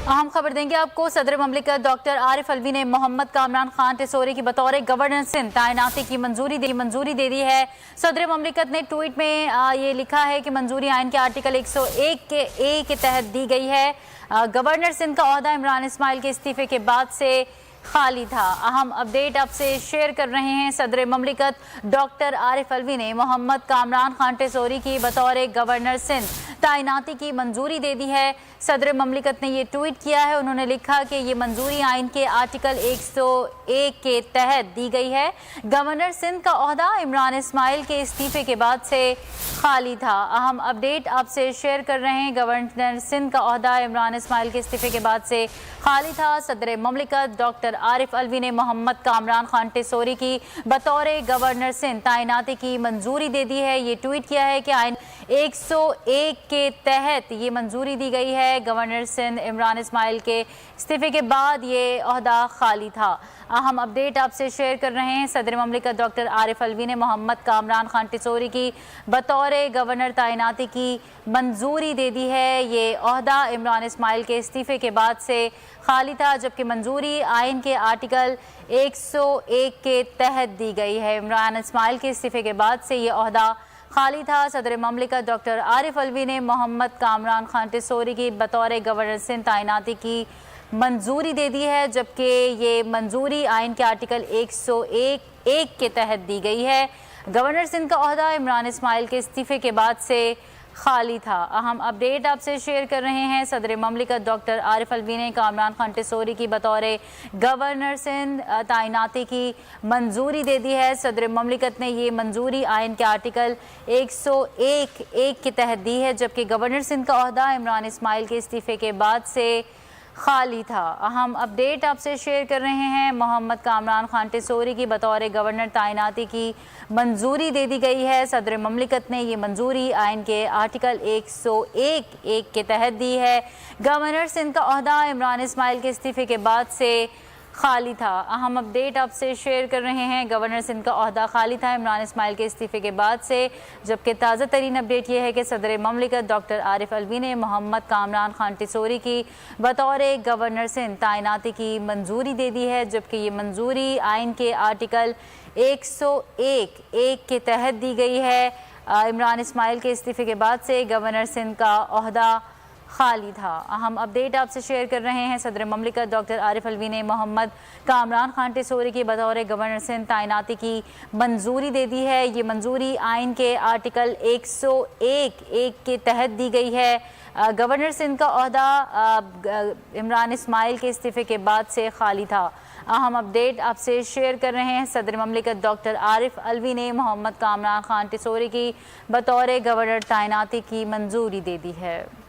अहम खबर देंगे आपको। सदर ममलिकत डॉक्टर आरिफ अलवी ने मोहम्मद कामरान खान टेसोरी की बतौर गवर्नर सिंध तैनाती की मंजूरी दे दी है। सदर ममलिकत ने ट्वीट में ये लिखा है कि मंजूरी आइन के आर्टिकल 101 के ए के तहत दी गई है। गवर्नर सिंध का ओहदा इमरान इस्माइल के इस्तीफे के बाद से खाली था। अहम अपडेट आपसे शेयर कर रहे हैं। सदर ममलिकत डॉक्टर आरिफ अलवी ने मोहम्मद कामरान खान टेसोरी की बतौर गवर्नर सिंध तैनाती की मंजूरी दे दी है। सदर ममलिकत ने ये ट्वीट किया है। उन्होंने लिखा कि ये मंजूरी आइन के आर्टिकल 101 के तहत दी गई है। गवर्नर सिंध का ओहदा इमरान इस्माइल के इस्तीफे के बाद से खाली था। अहम अपडेट आपसे शेयर कर रहे हैं। गवर्नर सिंध का ओहदा इमरान इस्माइल के इस्तीफे के बाद से खाली था। सदर ममलिकत डॉक्टर आरिफ अलवी ने मोहम्मद कामरान खान टेसोरी की बतौर गवर्नर सिंध तैनाती की मंजूरी दे दी है। ये ट्वीट किया है कि आइन 101 के तहत ये मंजूरी दी गई है। गवर्नर सिंध इमरान इस्माइल के इस्तीफे के बाद ये ओहदा खाली था। अहम अपडेट आपसे शेयर कर रहे हैं। सदर ममलिकत डॉक्टर आरिफ अलवी ने मोहम्मद कामरान खान टेसोरी की बतौर गवर्नर तैनाती की मंजूरी दे दी है। ये ओहदा इमरान इस्माइल के इस्तीफे के बाद से खाली था, जबकि मंजूरी आइन के आर्टिकल 101 के तहत दी गई है। इमरान इस्माइल के इस्तीफे के बाद से ये ओहदा खाली था। सदर ममलिकत डॉक्टर आरिफ अलवी ने मोहम्मद कामरान खान टेसोरी की बतौर गवर्नर सिंध तैनाती की मंजूरी दे दी है, जबकि ये मंजूरी आइन के आर्टिकल 101 के तहत दी गई है। गवर्नर सिंध का ओहदा इमरान इस्माइल के इस्तीफे के बाद से खाली था। अहम अपडेट आपसे शेयर कर रहे हैं। सदर ममलिकत डॉक्टर आरिफ अलवी ने कामरान खान टेसोरी की बतौर गवर्नर सिंध तैनाती की मंजूरी दे दी है। सदर ममलिकत ने ये मंजूरी आइन के आर्टिकल 101 के तहत दी है, जबकि गवर्नर सिंध का ओहदा इमरान इस्माइल के इस्तीफे के बाद से खाली था। अहम अपडेट आपसे शेयर कर रहे हैं। मोहम्मद कामरान खान टेसोरी की बतौर गवर्नर तैनाती की मंजूरी दे दी गई है। सदर ममलिकत ने ये मंजूरी आइन के आर्टिकल 101 के तहत दी है। गवर्नर सिंध का ओहदा इमरान इस्माइल के इस्तीफे के बाद से खाली था। अहम अपडेट आपसे शेयर कर रहे हैं। गवर्नर सिंध का ओहदा खाली था इमरान इस्माइल के इस्तीफे के बाद से, जबकि ताज़ा तरीन अपडेट यह है कि सदर ममलिकत डॉक्टर आरिफ अलवी ने मोहम्मद कामरान खान टेसोरी की बतौर गवर्नर सिंध तैनाती की मंजूरी दे दी है, जबकि ये मंजूरी आइन के आर्टिकल 101 के तहत दी गई है। इमरान इस्माइल के इस्तीफे के बाद से गवर्नर सिंध का ओहदा खाली था। अहम अपडेट आपसे शेयर कर रहे हैं। सदर ममलिकत डॉक्टर आरिफ अलवी ने मोहम्मद कामरान खान टेसोरी की बतौर गवर्नर सिंध तैनाती की मंजूरी दे दी है। ये मंजूरी आइन के आर्टिकल 101 के तहत दी गई है। गवर्नर सिंध का ओहदा इमरान इस्माइल के इस्तीफे के बाद से खाली था। अहम अपडेट आपसे शेयर कर रहे हैं। सदर ममलिकत डॉक्टर आरिफ अलवी ने मोहम्मद कामरान खान टेसोरी की बतौर गवर्नर तैनाती की मंजूरी दे दी है।